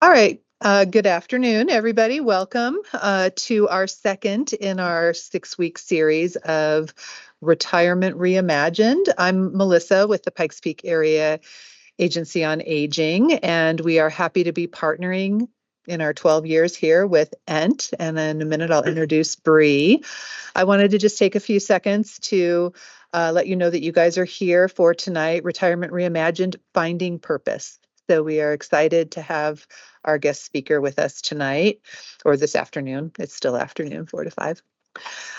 All right. Good afternoon, everybody. Welcome to our second in our 6-week series of Retirement Reimagined. I'm Melissa with the Pikes Peak Area Agency on Aging, and we are happy to be partnering in our 12 years here with ENT. And in a minute, I'll introduce Bree. I wanted to just take a few seconds to let you know that you guys are here for tonight, Retirement Reimagined, Finding Purpose. So we are excited to have our guest speaker with us tonight, or this afternoon. It's still afternoon, 4 to 5.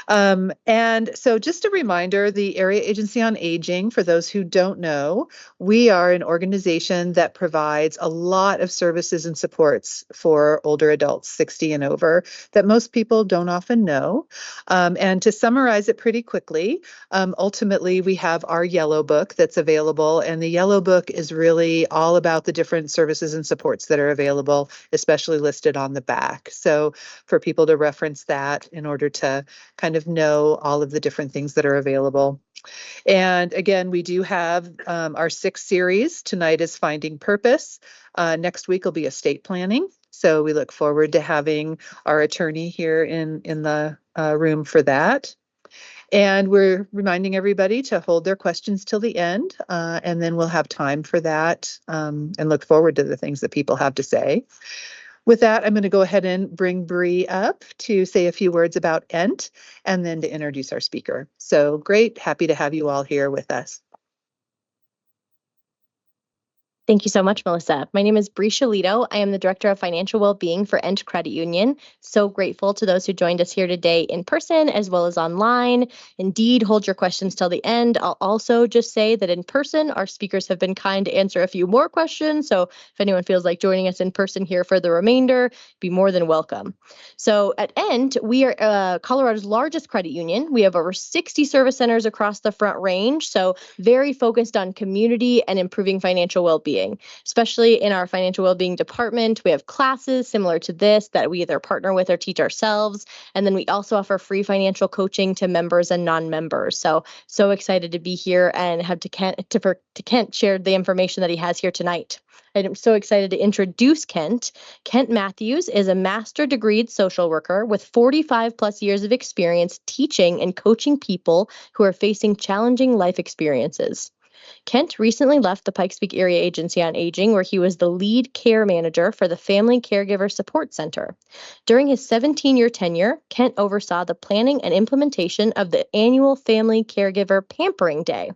And so just a reminder, the Area Agency on Aging, for those who don't know, we are an organization that provides a lot of services and supports for older adults 60 and over that most people don't often know. And to summarize it pretty quickly, ultimately we have our yellow book that's available, and the yellow book is really all about the different services and supports that are available, especially listed on the back. So for people to reference that in order to kind of know all of the different things that are available. And again, we do have our 6th series. Tonight is Finding Purpose. Next week will be estate planning. So we look forward to having our attorney here in the room for that. And we're reminding everybody to hold their questions till the end, and then we'll have time for that and look forward to the things that people have to say. With that, I'm going to go ahead and bring Bree up to say a few words about ENT and then to introduce our speaker. So great. Happy to have you all here with us. Thank you so much, Melissa. My name is Bree Shalito. I am the Director of Financial Wellbeing for ENT Credit Union. So grateful to those who joined us here today in person as well as online. Indeed, hold your questions till the end. I'll also just say that in person, our speakers have been kind to answer a few more questions. So if anyone feels like joining us in person here for the remainder, be more than welcome. So at ENT, we are Colorado's largest credit union. We have over 60 service centers across the Front Range. So very focused on community and improving financial well-being. Especially in our financial well-being department, we have classes similar to this that we either partner with or teach ourselves. And then we also offer free financial coaching to members and non-members. So excited to be here and have to Kent share the information that he has here tonight. I'm so excited to introduce Kent. Kent Matthews is a master degreed social worker with 45 plus years of experience teaching and coaching people who are facing challenging life experiences. Kent recently left the Pikes Peak Area Agency on Aging, where he was the lead care manager for the Family Caregiver Support Center. During his 17-year tenure, Kent oversaw the planning and implementation of the annual Family Caregiver Pampering Day.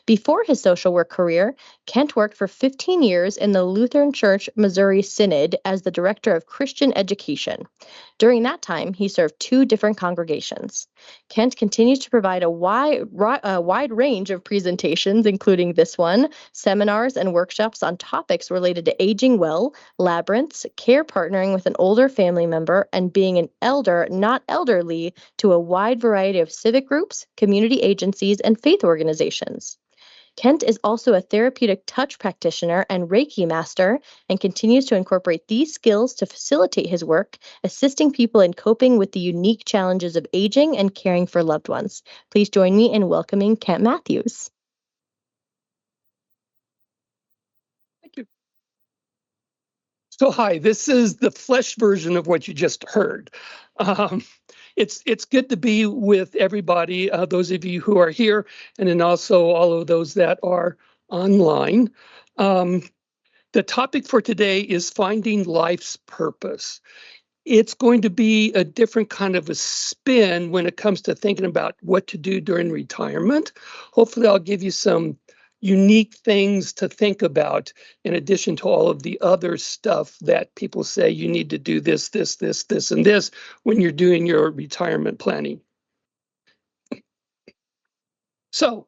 Before his social work career, Kent worked for 15 years in the Lutheran Church Missouri Synod as the Director of Christian Education. During that time, he served 2 different congregations. Kent continues to provide a wide range of presentations, including this one, seminars and workshops on topics related to aging well, labyrinths, care partnering with an older family member, and being an elder, not elderly, to a wide variety of civic groups, community agencies, and faith organizations. Kent is also a therapeutic touch practitioner and Reiki master and continues to incorporate these skills to facilitate his work, assisting people in coping with the unique challenges of aging and caring for loved ones. Please join me in welcoming Kent Matthews. Thank you. So hi, this is the flesh version of what you just heard. It's good to be with everybody, those of you who are here, and then also all of those that are online. The topic for today is finding life's purpose. It's going to be a different kind of a spin when it comes to thinking about what to do during retirement. Hopefully, I'll give you some unique things to think about in addition to all of the other stuff that people say you need to do this, and this when you're doing your retirement planning. So,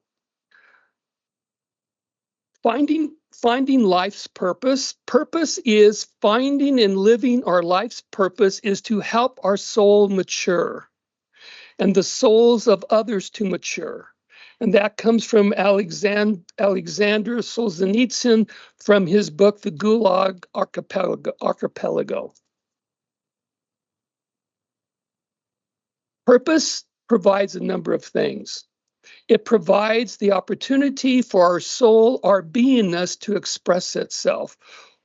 finding life's purpose. Purpose is finding and living our life's purpose is to help our soul mature and the souls of others to mature. And that comes from Alexander Solzhenitsyn from his book, The Gulag Archipelago. Purpose provides a number of things. It provides the opportunity for our soul, our beingness, to express itself.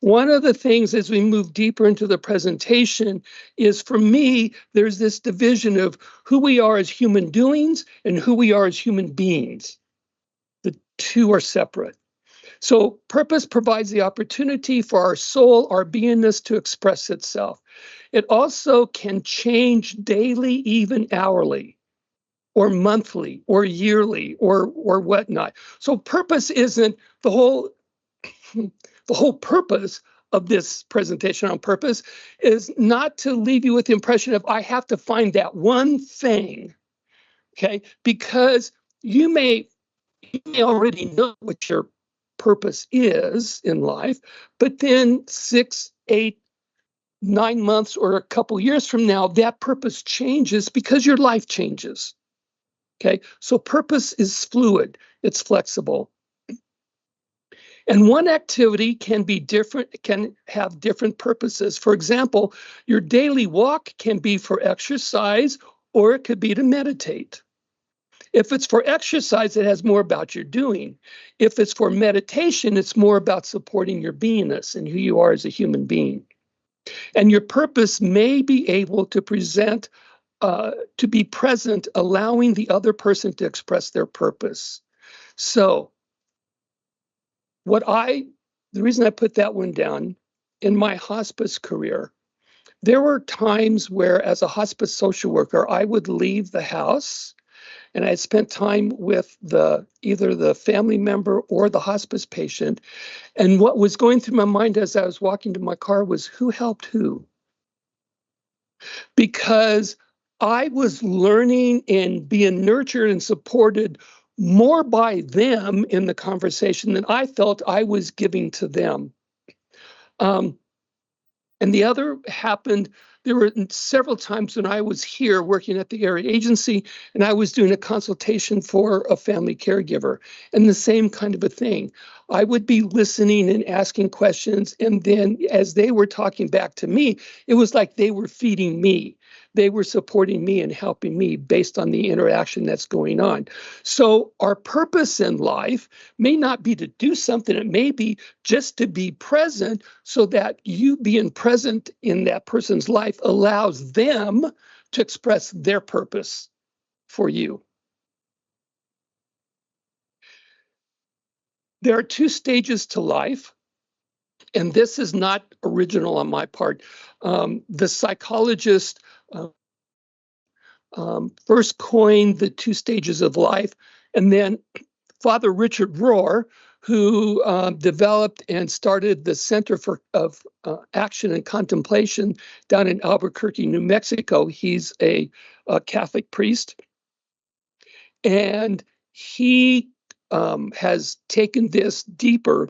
One of the things as we move deeper into the presentation is, for me, there's this division of who we are as human doings and who we are as human beings. The two are separate. So purpose provides the opportunity for our soul, our beingness, to express itself. It also can change daily, even hourly, or monthly, or yearly, or whatnot. So purpose isn't the whole purpose of this presentation on purpose is not to leave you with the impression of I have to find that one thing, okay? Because you may already know what your purpose is in life, but then 6, 8, 9 months or a couple years from now, that purpose changes because your life changes, okay? So purpose is fluid, it's flexible. And one activity can be different, can have different purposes. For example, your daily walk can be for exercise, or it could be to meditate. If it's for exercise, it has more about your doing. If it's for meditation, it's more about supporting your beingness and who you are as a human being. And your purpose may be able to to be present, allowing the other person to express their purpose. So the reason I put that one down, in my hospice career, there were times where, as a hospice social worker, I would leave the house and I spent time with either the family member or the hospice patient. And what was going through my mind as I was walking to my car was, who helped who? Because I was learning and being nurtured and supported more by them in the conversation than I felt I was giving to them. And the other happened, there were several times when I was here working at the area agency and I was doing a consultation for a family caregiver, and the same kind of a thing. I would be listening and asking questions, and then as they were talking back to me, it was like they were feeding me. They were supporting me and helping me based on the interaction that's going on. So our purpose in life may not be to do something, it may be just to be present, so that you being present in that person's life allows them to express their purpose for you. There are 2 stages to life, and this is not original on my part. The psychologist first coined the 2 stages of life, and then Father Richard Rohr, who developed and started the Center for Action and Contemplation down in Albuquerque, New Mexico. He's a Catholic priest, and he has taken this deeper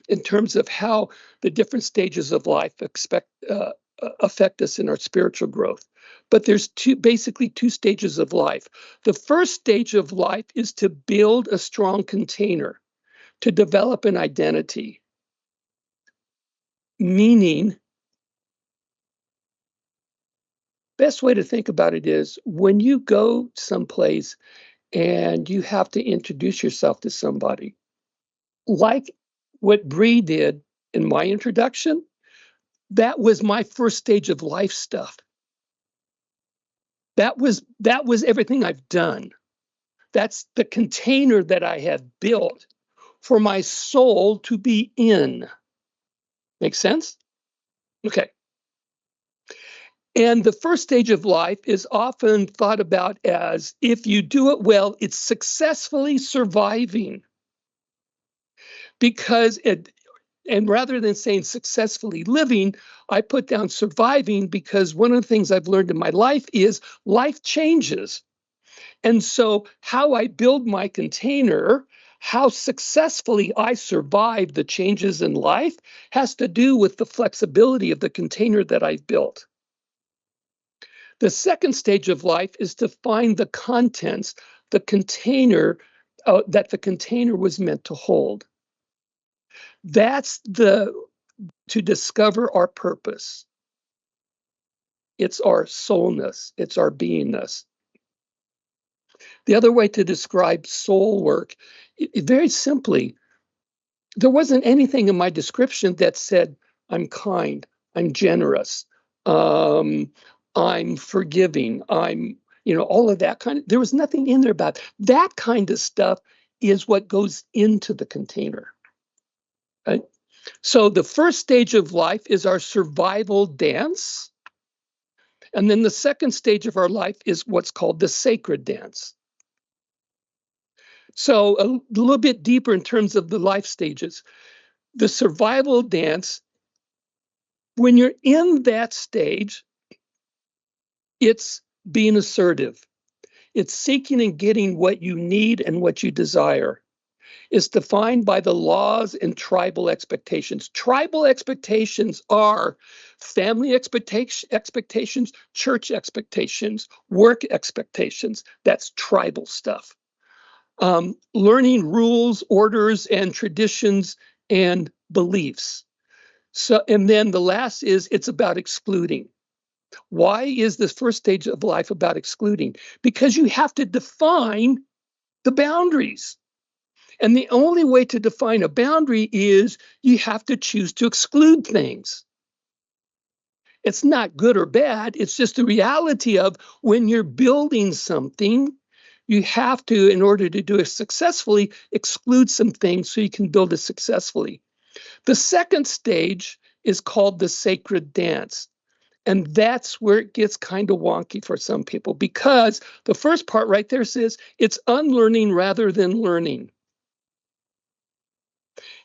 in terms of how the different stages of life affect us in our spiritual growth. But there's basically 2 stages of life. The first stage of life is to build a strong container, to develop an identity, meaning, best way to think about it is when you go someplace and you have to introduce yourself to somebody, like what Bree did in my introduction, that was my first stage of life stuff. That was everything I've done. That's the container that I have built for my soul to be in. Make sense? Okay. And the first stage of life is often thought about as, if you do it well, it's successfully surviving. And rather than saying successfully living, I put down surviving, because one of the things I've learned in my life is life changes. And so how I build my container, how successfully I survive the changes in life, has to do with the flexibility of the container that I've built. The second stage of life is to find the contents, the container that the container was meant to hold. That's to discover our purpose. It's our soulness, it's our beingness. The other way to describe soul work, very simply, there wasn't anything in my description that said, I'm kind, I'm generous, I'm forgiving, I'm, all of that kind of, there was nothing in there about that kind of stuff is what goes into the container. Right? So the first stage of life is our survival dance. And then the second stage of our life is what's called the sacred dance. So a little bit deeper in terms of the life stages. The survival dance, when you're in that stage, it's being assertive. It's seeking and getting what you need and what you desire. It's defined by the laws and tribal expectations. Tribal expectations are family expectations, church expectations, work expectations. That's tribal stuff. Learning rules, orders, and traditions and beliefs. So, and then the last is it's about excluding. Why is this first stage of life about excluding? Because you have to define the boundaries. And the only way to define a boundary is you have to choose to exclude things. It's not good or bad. It's just the reality of when you're building something, you have to, in order to do it successfully, exclude some things so you can build it successfully. The second stage is called the sacred dance. And that's where it gets kind of wonky for some people, because the first part right there says it's unlearning rather than learning.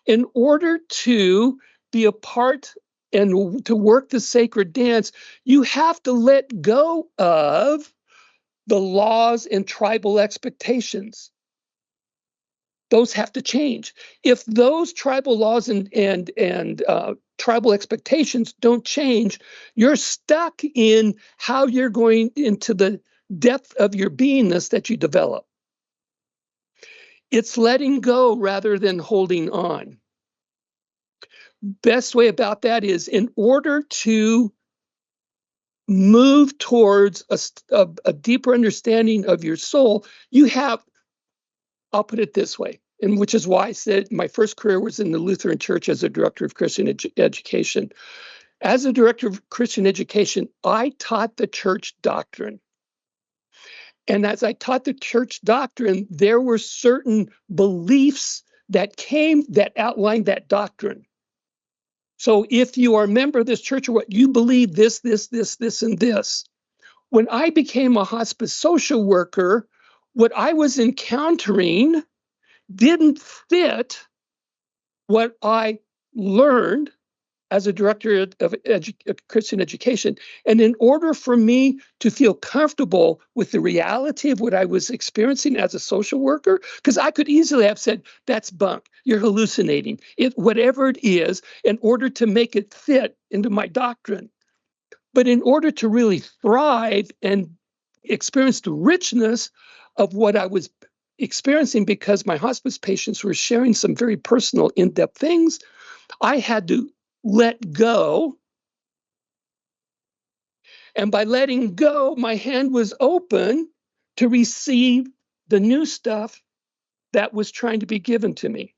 In order to be a part and to work the sacred dance, you have to let go of the laws and tribal expectations. Those have to change. If those tribal laws and tribal expectations don't change, you're stuck in how you're going into the depth of your beingness that you develop. It's letting go rather than holding on. Best way about that is, in order to move towards a deeper understanding of your soul, you have, I'll put it this way, and which is why I said my first career was in the Lutheran Church as a director of Christian education. As a director of Christian education, I taught the church doctrine. And as I taught the church doctrine, there were certain beliefs that outlined that doctrine. So if you are a member of this church, or what you believe this, and this. When I became a hospice social worker, what I was encountering didn't fit what I learned as a director of Christian education. And in order for me to feel comfortable with the reality of what I was experiencing as a social worker, because I could easily have said, that's bunk, you're hallucinating, whatever it is, in order to make it fit into my doctrine. But in order to really thrive and experience the richness of what I was experiencing, because my hospice patients were sharing some very personal, in-depth things, I had to let go. And by letting go, my hand was open to receive the new stuff that was trying to be given to me.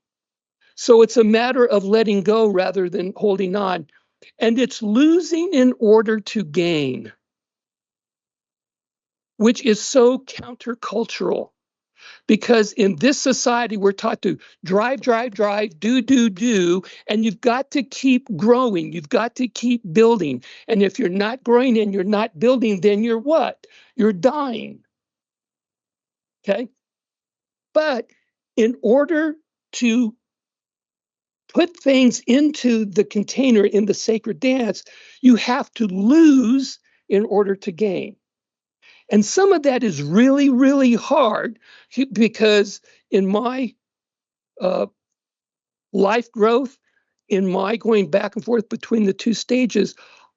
So it's a matter of letting go rather than holding on. And it's losing in order to gain, which is so countercultural. Because in this society, we're taught to drive, do, and you've got to keep growing. You've got to keep building. And if you're not growing and you're not building, then you're what? You're dying. Okay? But in order to put things into the container in the sacred dance, you have to lose in order to gain. And some of that is really, really hard, because in my life growth, in my going back and forth between the two stages,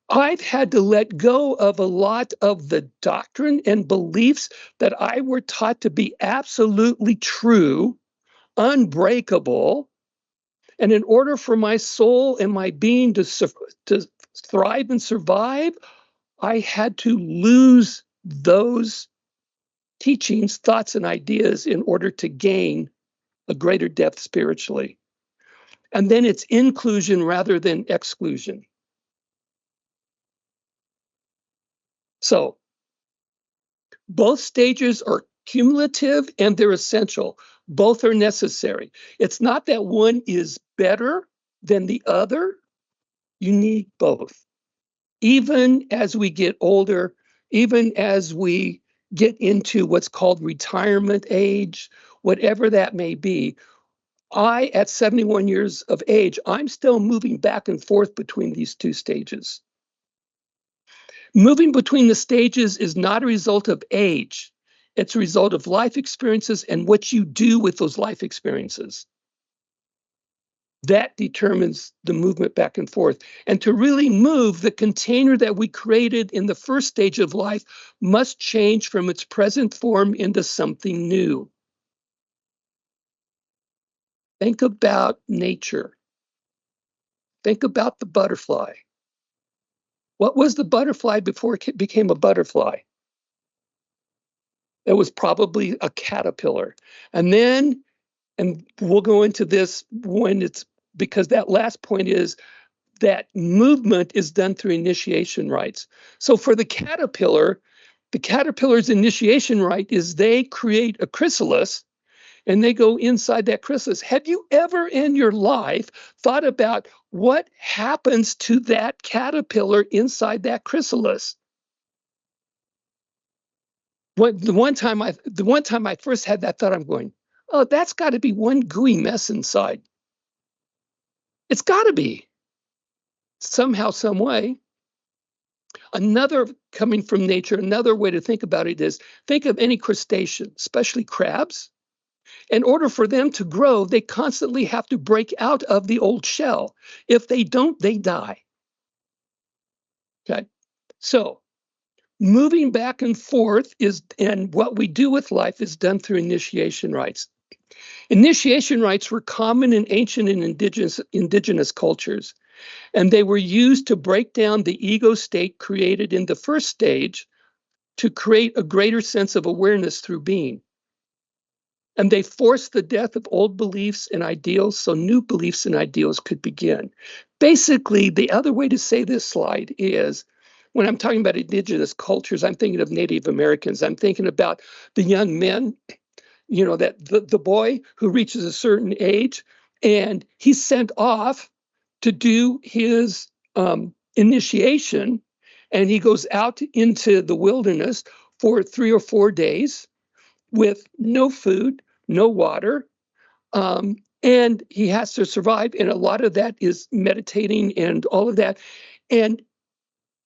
I've had to let go of a lot of the doctrine and beliefs that I were taught to be absolutely true, unbreakable. And in order for my soul and my being to thrive and survive, I had to lose those teachings, thoughts, and ideas in order to gain a greater depth spiritually. And then it's inclusion rather than exclusion. So both stages are cumulative and they're essential. Both are necessary. It's not that one is better than the other. You need both. Even as we get older, even as we get into what's called retirement age, whatever that may be, at 71 years of age, I'm still moving back and forth between these two stages. Moving between the stages is not a result of age. It's a result of life experiences and what you do with those life experiences. That determines the movement back and forth. And to really move, the container that we created in the first stage of life must change from its present form into something new. Think about nature. Think about the butterfly. What was the butterfly before it became a butterfly? It was probably a caterpillar. And then, and we'll go into this when it's, because that last point is that movement is done through initiation rites. So for the caterpillar's initiation rite is they create a chrysalis and they go inside that chrysalis. Have you ever in your life thought about what happens to that caterpillar inside that chrysalis? The one time I first had that thought, I'm going, oh, that's got to be one gooey mess inside. It's got to be somehow, some way. Another, coming from nature, another way to think about it is think of any crustacean, especially crabs. In order for them to grow, they constantly have to break out of the old shell. If they don't, they die. Okay, so moving back and forth and what we do with life is done through initiation rites. Initiation rites were common in ancient and indigenous cultures, and they were used to break down the ego state created in the first stage to create a greater sense of awareness through being. And they forced the death of old beliefs and ideals so new beliefs and ideals could begin. Basically, the other way to say this slide is, when I'm talking about indigenous cultures, I'm thinking of Native Americans. I'm thinking about the young men, that the boy who reaches a certain age and he's sent off to do his initiation, and he goes out into the wilderness for 3 or 4 days with no food, no water, and he has to survive. And a lot of that is meditating and all of that. And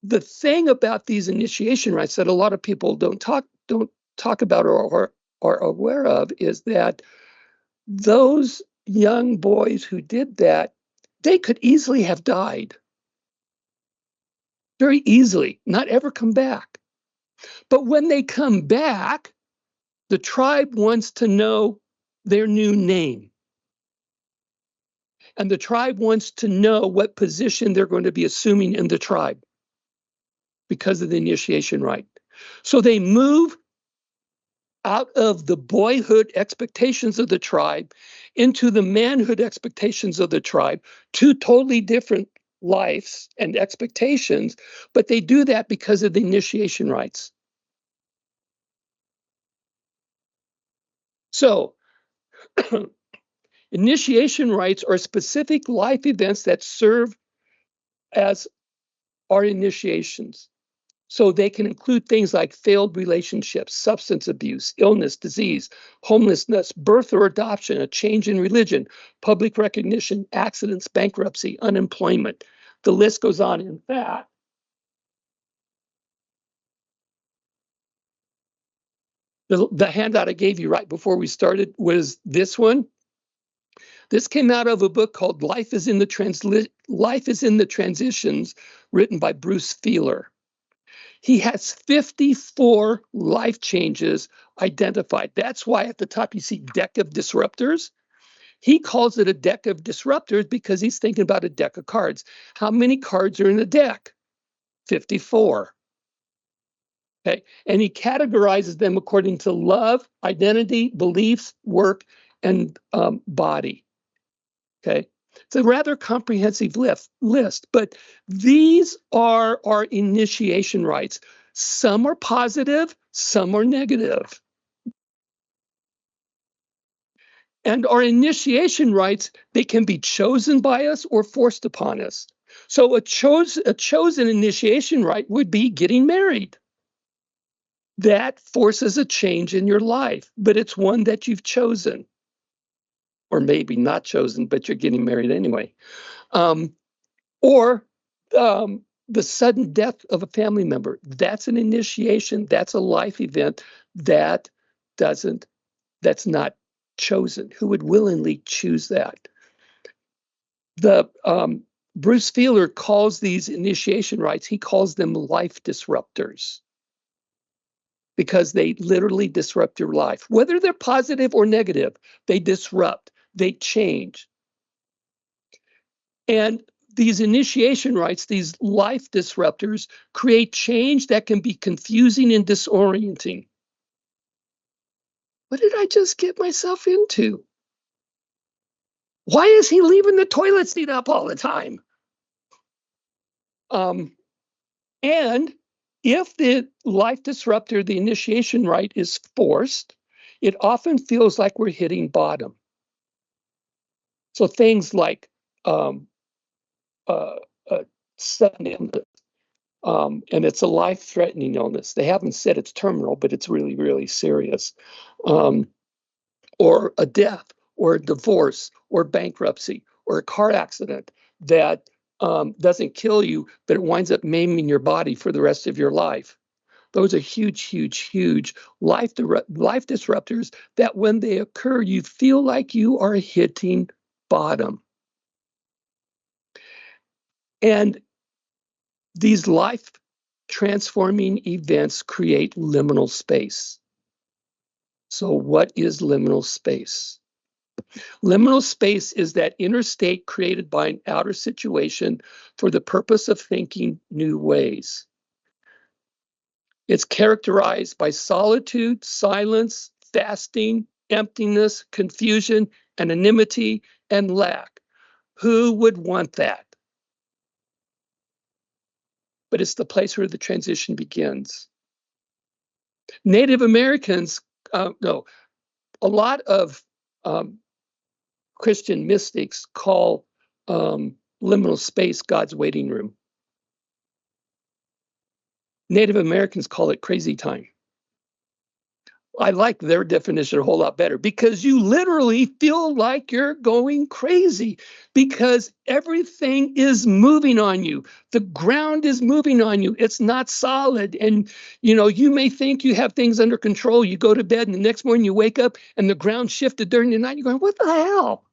the thing about these initiation rites that a lot of people don't talk about or are aware of is that those young boys who did that, they could easily have died. Very easily, not ever come back. But when they come back, the tribe wants to know their new name. And the tribe wants to know what position they're going to be assuming in the tribe because of the initiation rite. So they move out of the boyhood expectations of the tribe into the manhood expectations of the tribe, two totally different lives and expectations, but they do that because of the initiation rites. So initiation rites are specific life events that serve as our initiations. So they can include things like failed relationships, substance abuse, illness, disease, homelessness, birth or adoption, a change in religion, public recognition, accidents, bankruptcy, unemployment. The list goes on. In fact, the handout I gave you right before we started was this one. This came out of a book called Life is in the Transitions, written by Bruce Feiler. He has 54 life changes identified. That's why at the top you see deck of disruptors. He calls it a deck of disruptors because he's thinking about a deck of cards. How many cards are in a deck? 54. Okay. And he categorizes them according to love, identity, beliefs, work, and body. Okay. It's a rather comprehensive list, but these are our initiation rites. Some are positive, some are negative. And our initiation rites, they can be chosen by us or forced upon us. So a chosen initiation rite would be getting married. That forces a change in your life, but it's one that you've chosen. Or maybe not chosen, but you're getting married anyway. Or the sudden death of a family member. That's an initiation. That's a life event that that's not chosen. Who would willingly choose that? The Bruce Feiler calls these initiation rites, he calls them life disruptors, because they literally disrupt your life. Whether they're positive or negative, they disrupt, they change. And these initiation rites, these life disruptors, create change that can be confusing and disorienting. What did I just get myself into? Why is he leaving the toilet seat up all the time? And if the life disruptor, the initiation rite, is forced, it often feels like we're hitting bottom. So things like um, uh, sudden illness, and it's a life-threatening illness. They haven't said it's terminal, but it's really, really serious. Or a death, or a divorce, or bankruptcy, or a car accident that doesn't kill you, but it winds up maiming your body for the rest of your life. Those are huge, huge, huge life disruptors that when they occur, you feel like you are hitting bottom. And these life transforming events create liminal space. So what is liminal space? Liminal space is that inner state created by an outer situation for the purpose of thinking new ways. It's characterized by solitude, silence, fasting, emptiness, confusion, anonymity, and lack. Who would want that? But it's the place where the transition begins. Native Americans, no, a lot of Christian mystics call liminal space God's waiting room. Native Americans call it crazy time. I like their definition a whole lot better, because you literally feel like you're going crazy because everything is moving on you. The ground is moving on you. It's not solid. And, you may think you have things under control. You go to bed and the next morning you wake up and the ground shifted during the night. You're going, what the hell?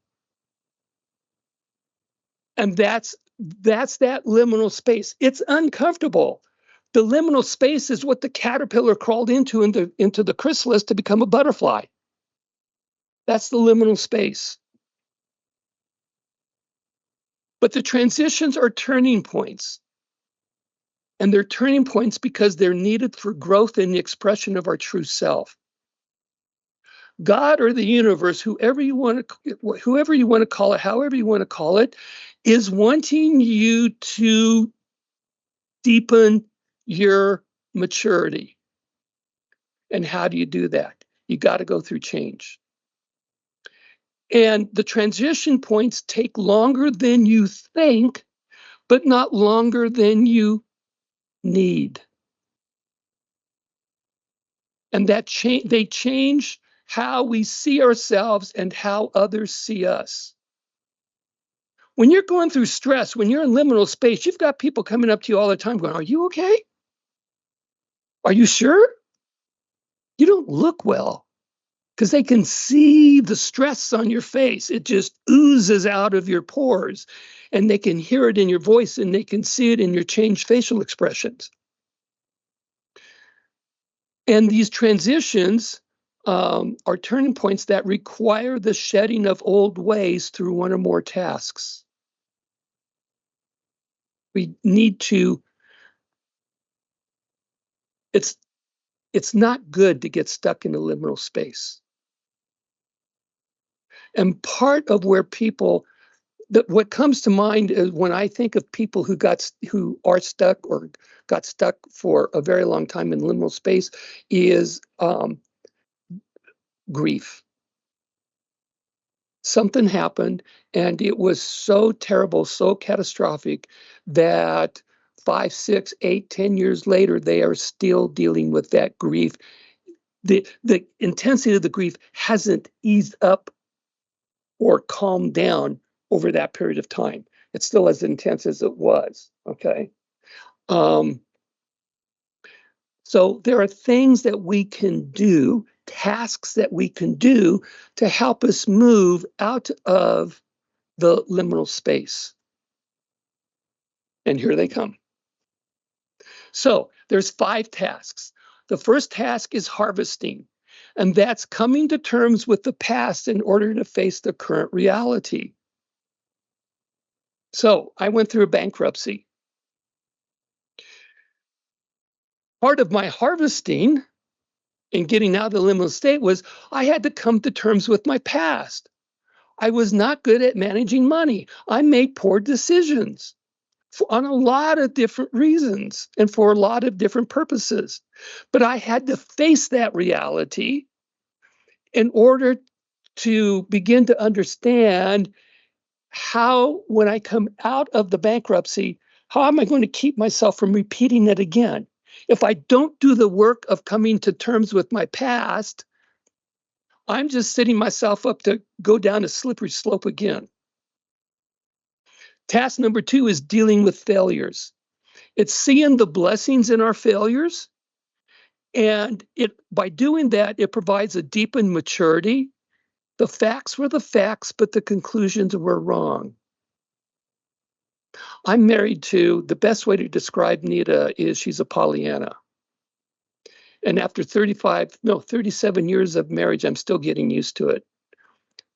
And that's that liminal space. It's uncomfortable. The liminal space is what the caterpillar crawled into the chrysalis to become a butterfly. That's the liminal space. But the transitions are turning points. And they're turning points because they're needed for growth in the expression of our true self. God or the universe, whoever you want to call it, however you want to call it, is wanting you to deepen your maturity. And how do you do that? You got to go through change. And the transition points take longer than you think, but not longer than you need. And they change how we see ourselves and how others see us. When you're going through stress, when you're in liminal space, you've got people coming up to you all the time going, "Are you okay? Are you sure? You don't look well." Because they can see the stress on your face. It just oozes out of your pores, and they can hear it in your voice, and they can see it in your changed facial expressions. And these transitions are turning points that require the shedding of old ways through one or more tasks. We need to, it's not good to get stuck in a liminal space. And part of where people what comes to mind is when I think of people who are stuck or got stuck for a very long time in liminal space is grief. Something happened and it was so terrible, so catastrophic that 5, 6, 8, 10 years later, they are still dealing with that grief. The intensity of the grief hasn't eased up or calmed down over that period of time. It's still as intense as it was. Okay. So there are things that we can do, tasks that we can do to help us move out of the liminal space. And here they come. So there's 5 tasks. The first task is harvesting, and that's coming to terms with the past in order to face the current reality. So I went through a bankruptcy. Part of my harvesting and getting out of the liminal state was I had to come to terms with my past. I was not good at managing money. I made poor decisions on a lot of different reasons and for a lot of different purposes. But I had to face that reality in order to begin to understand how, when I come out of the bankruptcy, how am I going to keep myself from repeating it again? If I don't do the work of coming to terms with my past, I'm just setting myself up to go down a slippery slope again. Task number 2 is dealing with failures. It's seeing the blessings in our failures. And by doing that, it provides a deepened maturity. The facts were the facts, but the conclusions were wrong. I'm married to, the best way to describe Nita is she's a Pollyanna. And after 37 years of marriage, I'm still getting used to it.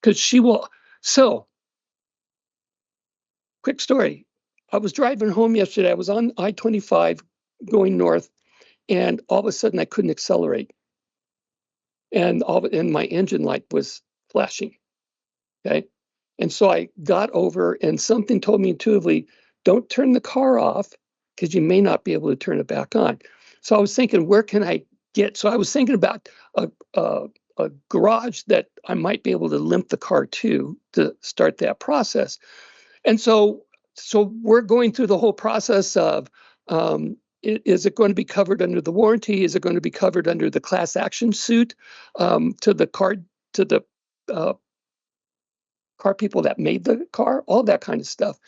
Because she will. So, quick story. I was driving home yesterday. I was on I-25 going north, and all of a sudden I couldn't accelerate. And my engine light was flashing. Okay. And so I got over, and something told me intuitively, don't turn the car off because you may not be able to turn it back on. So I was thinking, where can I get? So I was thinking about a garage that I might be able to limp the car to start that process. And so we're going through the whole process of, is it going to be covered under the warranty? Is it going to be covered under the class action suit to the car people that made the car, all that kind of stuff.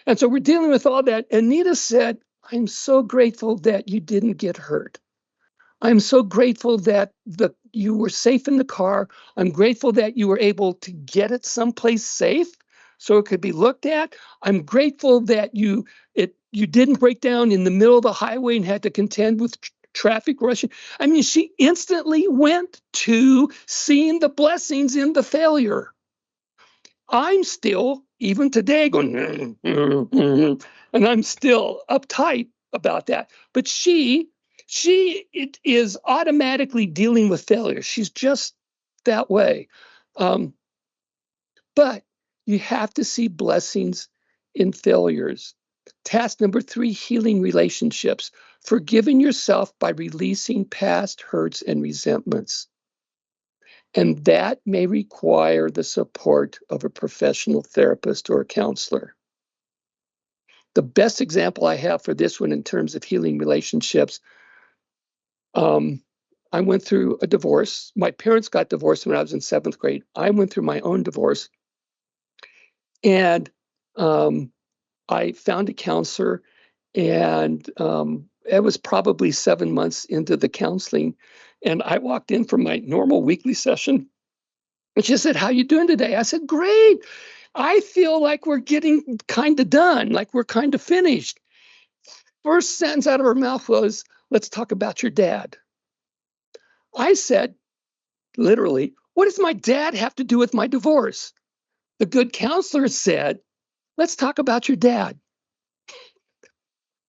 And so we're dealing with all that. And Nita said, I'm so grateful that you didn't get hurt. I'm so grateful that you were safe in the car. I'm grateful that you were able to get it someplace safe so it could be looked at. I'm grateful that you didn't break down in the middle of the highway and had to contend with traffic rushing. I mean, she instantly went to seeing the blessings in the failure. I'm still, even today, going, and I'm still uptight about that. But she is automatically dealing with failure. She's just that way. But you have to see blessings in failures. Task number 3, healing relationships. Forgiving yourself by releasing past hurts and resentments. And that may require the support of a professional therapist or a counselor. The best example I have for this one in terms of healing relationships, I went through a divorce. My parents got divorced when I was in 7th grade. I went through my own divorce. And I found a counselor, and it was probably 7 months into the counseling. And I walked in from my normal weekly session. And she said, how you doing today? I said, great. I feel like we're getting kind of done, like we're kind of finished. First sentence out of her mouth was, let's talk about your dad. I said, literally, what does my dad have to do with my divorce? The good counselor said, let's talk about your dad.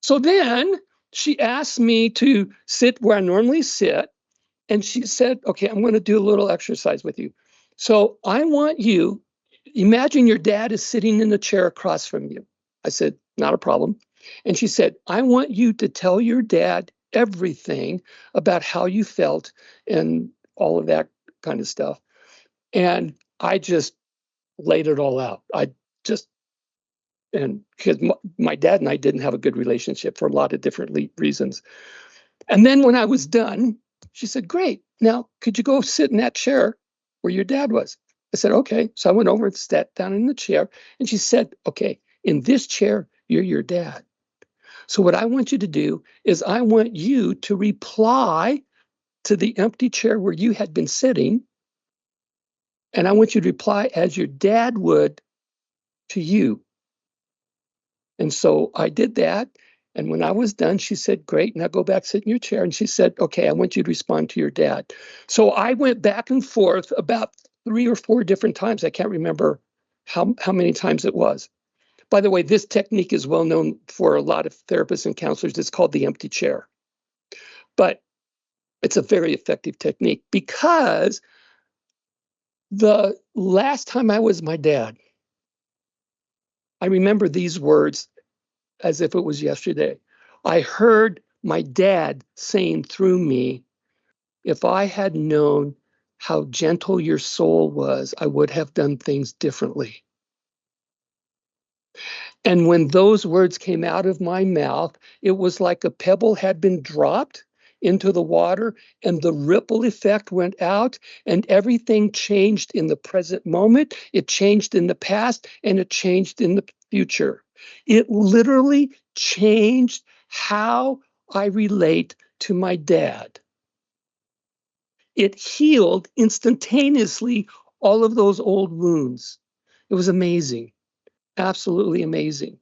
So then she asked me to sit where I normally sit. And she said, okay, I'm going to do a little exercise with you. So I want you, imagine your dad is sitting in a chair across from you. I said, not a problem. And she said, I want you to tell your dad everything about how you felt and all of that kind of stuff. And I just laid it all out. And because my dad and I didn't have a good relationship for a lot of different reasons. And then when I was done, she said, great. Now, could you go sit in that chair where your dad was? I said, okay. So I went over and sat down in the chair. And she said, okay, in this chair, you're your dad. So what I want you to do is I want you to reply to the empty chair where you had been sitting. And I want you to reply as your dad would to you. And so I did that. And when I was done, she said, great, now go back, sit in your chair. And she said, okay, I want you to respond to your dad. So I went back and forth about 3 or 4 different times. I can't remember how many times it was. By the way, this technique is well known for a lot of therapists and counselors. It's called the empty chair. But it's a very effective technique because the last time I was my dad, I remember these words as if it was yesterday. I heard my dad saying through me, if I had known how gentle your soul was, I would have done things differently. And when those words came out of my mouth, it was like a pebble had been dropped into the water and the ripple effect went out and everything changed in the present moment. It changed in the past and it changed in the future. It literally changed how I relate to my dad. It healed instantaneously all of those old wounds. It was amazing, absolutely amazing.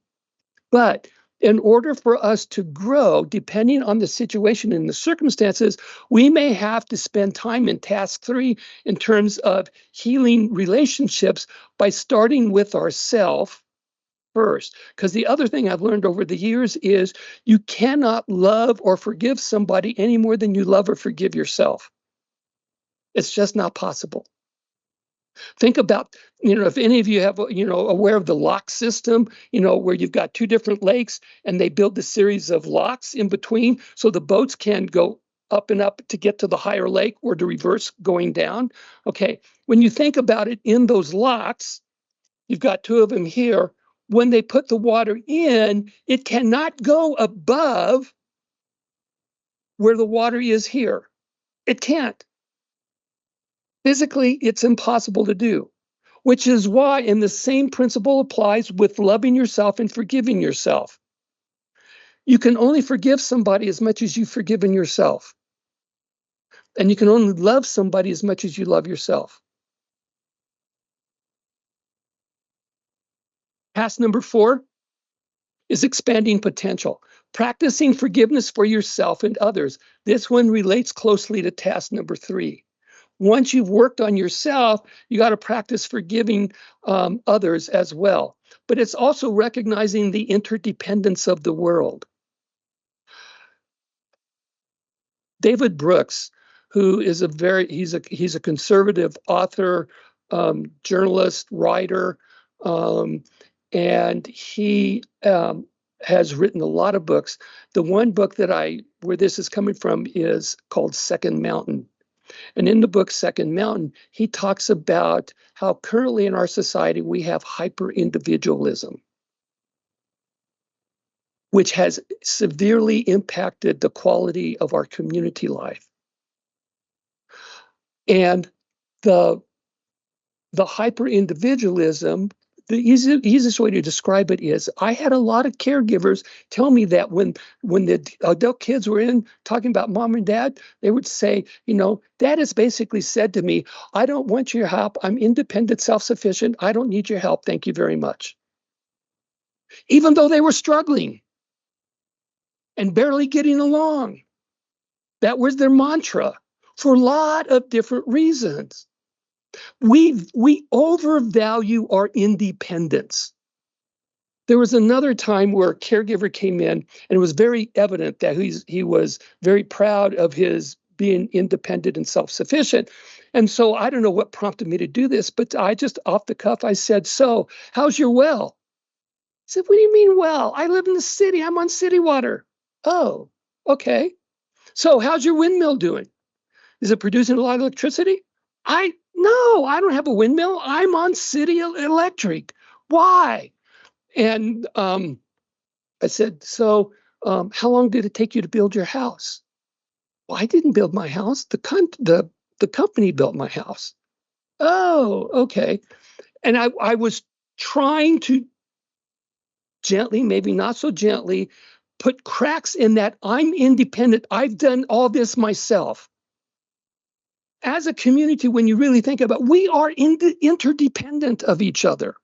But in order for us to grow, depending on the situation and the circumstances, we may have to spend time in task 3 in terms of healing relationships by starting with ourselves first. Because the other thing I've learned over the years is you cannot love or forgive somebody any more than you love or forgive yourself. It's just not possible. Think about, if any of you have, aware of the lock system, where you've got 2 different lakes and they build a series of locks in between so the boats can go up and up to get to the higher lake or to reverse going down. Okay, when you think about it in those locks, you've got 2 of them here. When they put the water in, it cannot go above where the water is here. It can't. Physically, it's impossible to do, which is why, and the same principle applies with loving yourself and forgiving yourself. You can only forgive somebody as much as you've forgiven yourself. And you can only love somebody as much as you love yourself. Task number 4 is expanding potential. Practicing forgiveness for yourself and others. This one relates closely to task number 3. Once you've worked on yourself, you got to practice forgiving others as well. But it's also recognizing the interdependence of the world. David Brooks, who is he's a conservative author, journalist, writer, and he has written a lot of books. The one book where this is coming from is called Second Mountain. And in the book, Second Mountain, he talks about how currently in our society, we have hyper-individualism, which has severely impacted the quality of our community life. And the hyper-individualism, the easiest way to describe it is I had a lot of caregivers tell me that when the adult kids were in talking about mom and dad, they would say, dad has basically said to me, I don't want your help. I'm independent, self-sufficient. I don't need your help. Thank you very much. Even though they were struggling and barely getting along. That was their mantra for a lot of different reasons. We overvalue our independence. There was another time where a caregiver came in, and it was very evident that he was very proud of his being independent and self-sufficient. And so I don't know what prompted me to do this, but I just off the cuff, I said, so how's your well? He said, what do you mean well? I live in the city. I'm on city water. Oh, okay. So how's your windmill doing? Is it producing a lot of electricity? No, I don't have a windmill. I'm on city electric. Why? And I said, so how long did it take you to build your house? Well, I didn't build my house. The company built my house. Oh, okay. And I was trying to gently, maybe not so gently, put cracks in that I'm independent. I've done all this myself. As a community, when you really think about it, we are interdependent of each other.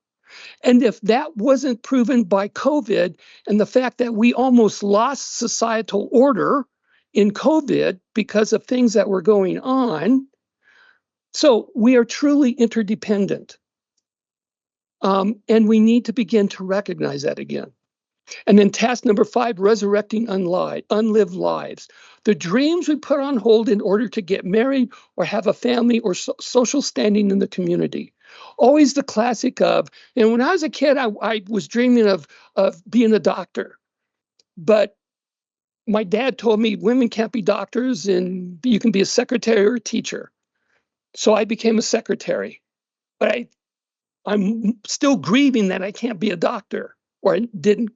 And if that wasn't proven by COVID and the fact that we almost lost societal order in COVID because of things that were going on, so we are truly interdependent. And we need to begin to recognize that again. And then task number 5, resurrecting unlived lives. The dreams we put on hold in order to get married or have a family or social standing in the community. Always the classic of, and when I was a kid, I was dreaming of being a doctor. But my dad told me women can't be doctors and you can be a secretary or a teacher. So I became a secretary. But I'm still grieving that I can't be a doctor or I didn't,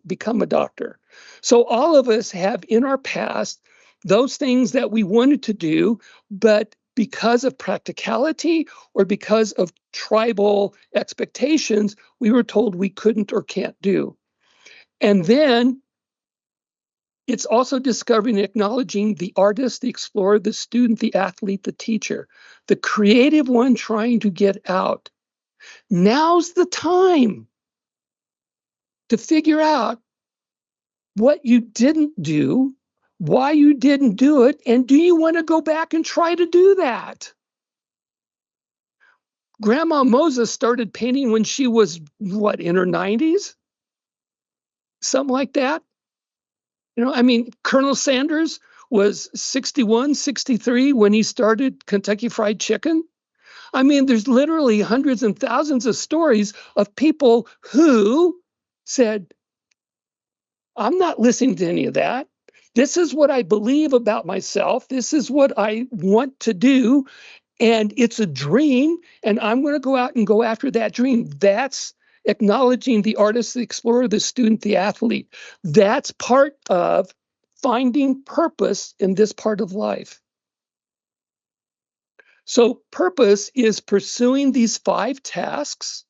become a doctor. So all of us have in our past those things that we wanted to do, but because of practicality or because of tribal expectations, we were told we couldn't or can't do. And then it's also discovering and acknowledging the artist, the explorer, the student, the athlete, the teacher, the creative one trying to get out. Now's the time to figure out what you didn't do, why you didn't do it, and do you want to go back and try to do that? Grandma Moses started painting when she was, in her 90s? Something like that. Colonel Sanders was 61, 63 when he started Kentucky Fried Chicken. There's literally hundreds and thousands of stories of people who said, I'm not listening to any of that. This is what I believe about myself. This is what I want to do. And it's a dream. And I'm going to go out and go after that dream. That's acknowledging the artist, the explorer, the student, the athlete. That's part of finding purpose in this part of life. So purpose is pursuing these 5 tasks.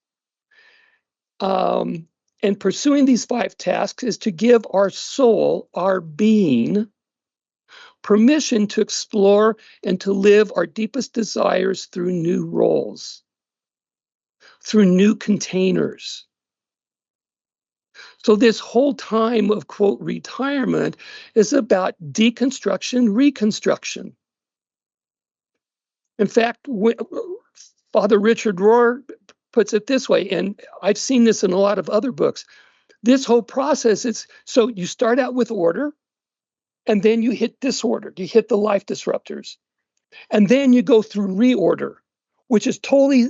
And pursuing these 5 tasks is to give our soul, our being, permission to explore and to live our deepest desires through new roles, through new containers. So this whole time of, quote, retirement is about deconstruction, reconstruction. In fact, Father Richard Rohr puts it this way, and I've seen this in a lot of other books. This whole process is, so you start out with order, and then you hit disorder, you hit the life disruptors. And then you go through reorder, which is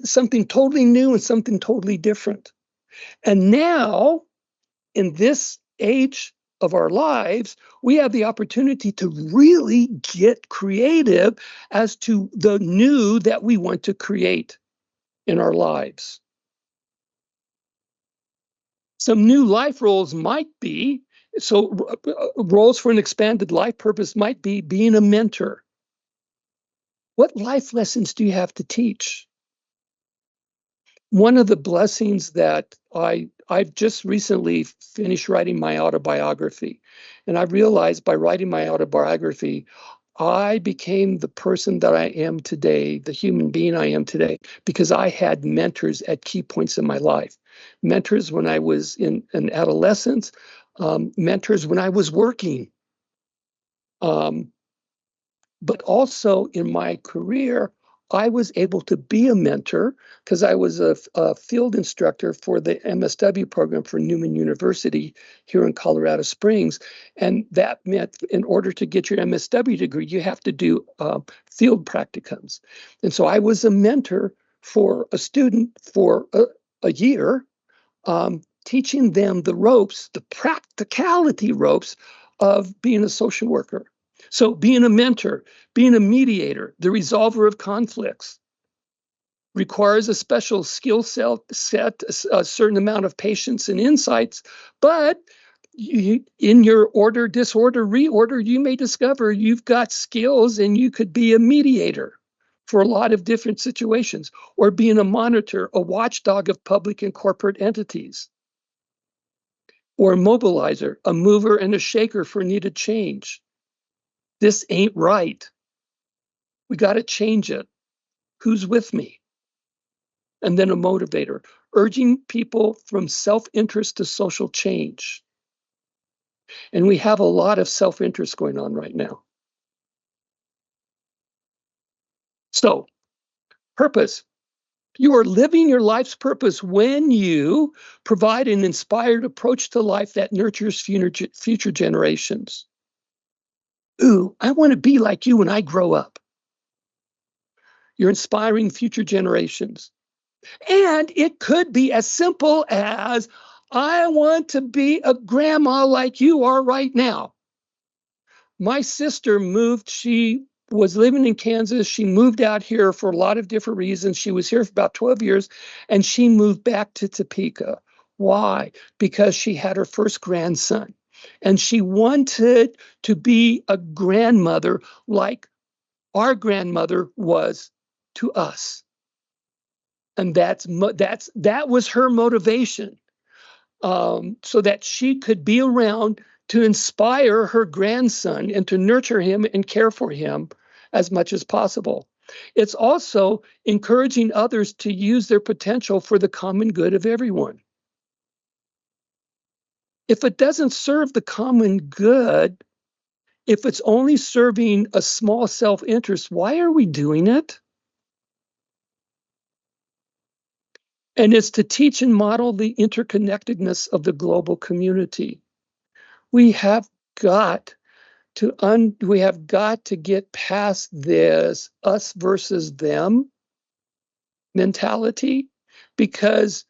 something totally new and something totally different. And now, in this age of our lives, we have the opportunity to really get creative as to the new that we want to create in our lives. Some new life roles might be, roles for an expanded life purpose might be being a mentor. What life lessons do you have to teach? One of the blessings that I've just recently finished writing my autobiography, and I realized by writing my autobiography, I became the person that I am today, the human being I am today, because I had mentors at key points in my life. Mentors when I was in adolescence, mentors when I was working, but also in my career, I was able to be a mentor because I was a field instructor for the MSW program for Newman University here in Colorado Springs. And that meant in order to get your MSW degree, you have to do field practicums. And so I was a mentor for a student for a year, teaching them the ropes, the practicality ropes of being a social worker. So being a mentor, being a mediator, the resolver of conflicts requires a special skill set, a certain amount of patience and insights, but in your order, disorder, reorder, you may discover you've got skills and you could be a mediator for a lot of different situations, or being a monitor, a watchdog of public and corporate entities, or a mobilizer, a mover and a shaker for needed change. This ain't right. We got to change it. Who's with me? And then a motivator, urging people from self-interest to social change. And we have a lot of self-interest going on right now. So, purpose. You are living your life's purpose when you provide an inspired approach to life that nurtures future generations. Ooh, I want to be like you when I grow up. You're inspiring future generations. And it could be as simple as, I want to be a grandma like you are right now. My sister moved, she was living in Kansas. She moved out here for a lot of different reasons. She was here for about 12 years, and she moved back to Topeka. Why? Because she had her first grandson, and she wanted to be a grandmother like our grandmother was to us. And that was her motivation, so that she could be around to inspire her grandson and to nurture him and care for him as much as possible. It's also encouraging others to use their potential for the common good of everyone. If it doesn't serve the common good, if it's only serving a small self-interest, why are we doing it? And it's to teach and model the interconnectedness of the global community. We have got to get past this us versus them mentality, because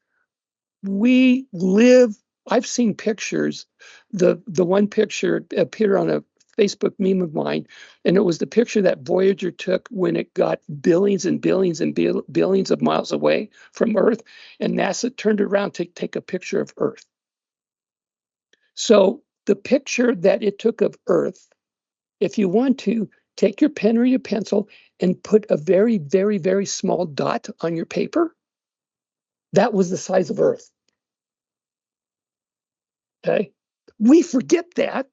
we live. I've seen pictures. The one picture appeared on a Facebook meme of mine, and it was the picture that Voyager took when it got billions and billions and billions of miles away from Earth, and NASA turned around to take a picture of Earth. So the picture that it took of Earth, if you want to, take your pen or your pencil and put a very, very, very small dot on your paper, that was the size of Earth. Okay? We forget that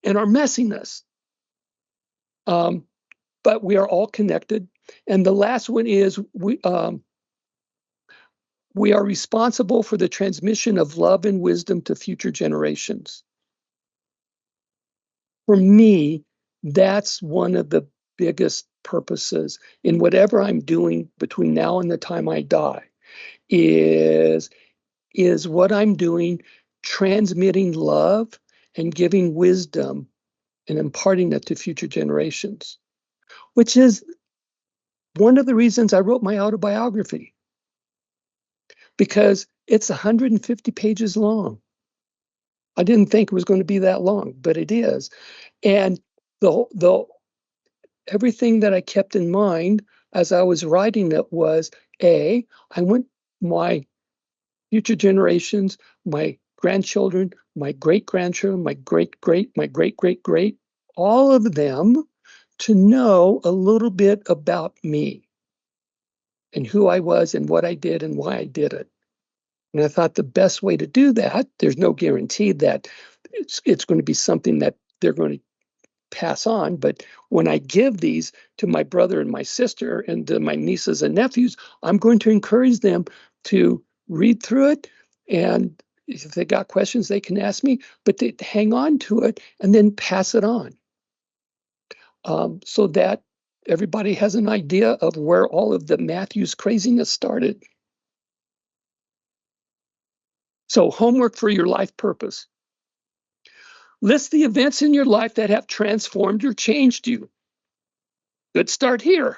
in our messiness. But we are all connected. And the last one is we are responsible for the transmission of love and wisdom to future generations. For me, that's one of the biggest purposes in whatever I'm doing between now and the time I die, is what I'm doing transmitting love and giving wisdom and imparting it to future generations, which is one of the reasons I wrote my autobiography, because it's 150 pages long. I didn't think it was going to be that long, but it is. And the everything that I kept in mind as I was writing it was, I want my future generations, my grandchildren, my great-grandchildren, my great-great, all of them to know a little bit about me and who I was and what I did and why I did it. And I thought the best way to do that, there's no guarantee that it's going to be something that they're going to pass on, but when I give these to my brother and my sister and to my nieces and nephews, I'm going to encourage them to read through it, and if they got questions, they can ask me, but they hang on to it and then pass it on, so that Everybody has an idea of where all of the Matthews craziness started. So homework for your life purpose. List the events in your life that have transformed or changed you. Good start here.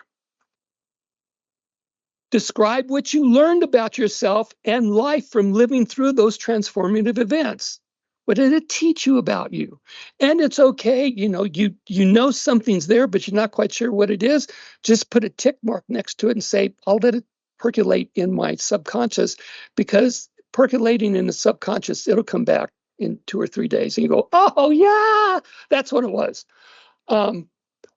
Describe what you learned about yourself and life from living through those transformative events. What did it teach you about you? And it's okay, you know something's there, but you're not quite sure what it is. Just put a tick mark next to it and say, I'll let it percolate in my subconscious, because percolating in the subconscious, it'll come back in 2 or 3 days. And you go, oh, yeah, that's what it was.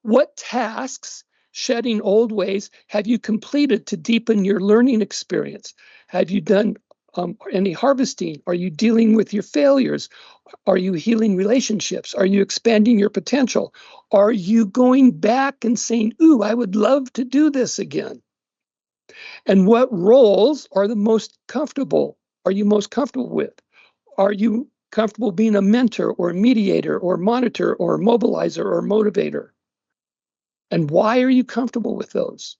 What tasks, shedding old ways, have you completed to deepen your learning experience? Have you done any harvesting? Are you dealing with your failures? Are you healing relationships? Are you expanding your potential? Are you going back and saying, ooh, I would love to do this again? And what roles are the most comfortable? Are you most comfortable with? Are you comfortable being a mentor or a mediator or monitor or mobilizer or motivator? And why are you comfortable with those?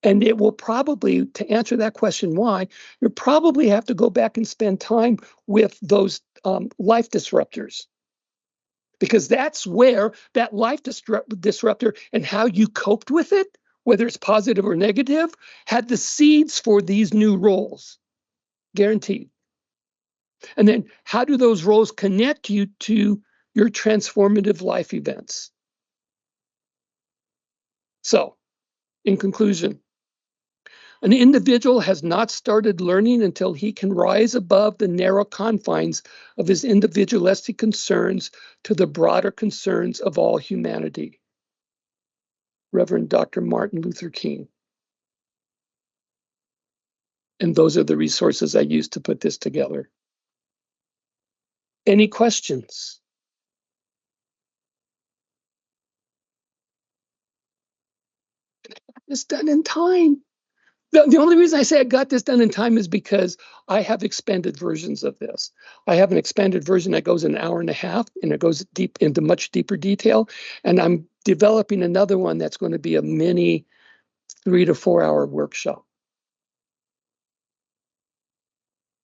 And it will probably, to answer that question, why, you probably have to go back and spend time with those life disruptors. Because that's where that life disruptor and how you coped with it, whether it's positive or negative, had the seeds for these new roles, guaranteed. And then how do those roles connect you to your transformative life events? So, in conclusion, an individual has not started learning until he can rise above the narrow confines of his individualistic concerns to the broader concerns of all humanity. Reverend Dr. Martin Luther King. And those are the resources I used to put this together. Any questions? It's done in time. The only reason I say I got this done in time is because I have expanded versions of this. I have an expanded version that goes an hour and a half, and it goes deep into much deeper detail. And I'm developing another one that's going to be a mini 3 to 4 hour workshop.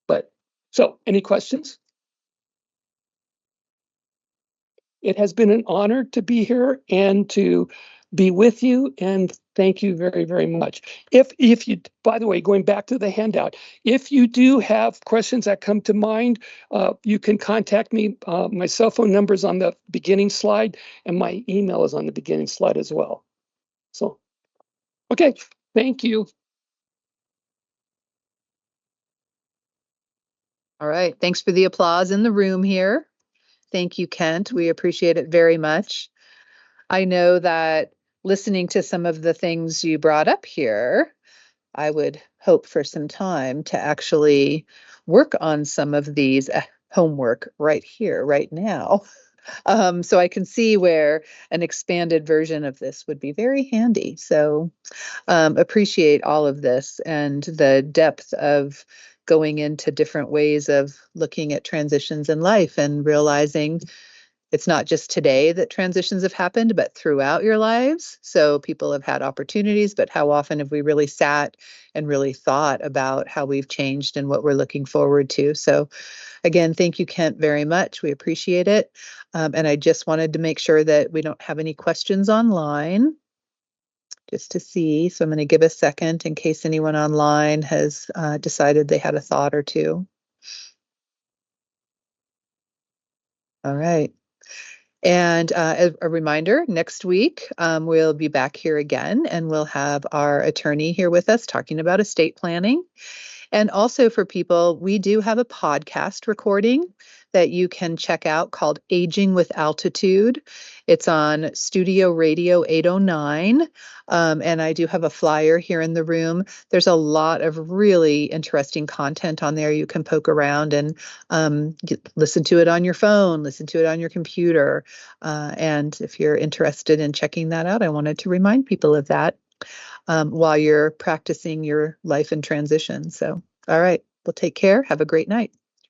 But so, any questions? It has been an honor to be here and to be with you, and thank you very, very much. If you, by the way, going back to the handout, if you do have questions that come to mind, you can contact me. My cell phone number is on the beginning slide, and my email is on the beginning slide as well. So, okay, thank you. All right. Thanks for the applause in the room here. Thank you, Kent. We appreciate it very much. I know that listening to some of the things you brought up here, I would hope for some time to actually work on some of these homework right here, right now. So I can see where an expanded version of this would be very handy. So appreciate all of this and the depth of going into different ways of looking at transitions in life and realizing it's not just today that transitions have happened, but throughout your lives. So people have had opportunities, but how often have we really sat and really thought about how we've changed and what we're looking forward to? So again, thank you, Kent, very much. We appreciate it. And I just wanted to make sure that we don't have any questions online, just to see. So I'm going to give a second in case anyone online has decided they had a thought or two. All right. And as a reminder, next week we'll be back here again, and we'll have our attorney here with us talking about estate planning. And also for people, we do have a podcast recording that you can check out called Aging with Altitude. It's on Studio Radio 809. And I do have a flyer here in the room. There's a lot of really interesting content on there. You can poke around and listen to it on your phone, listen to it on your computer. And if you're interested in checking that out, I wanted to remind people of that while you're practicing your life in transition. So, all right, well, take care. Have a great night.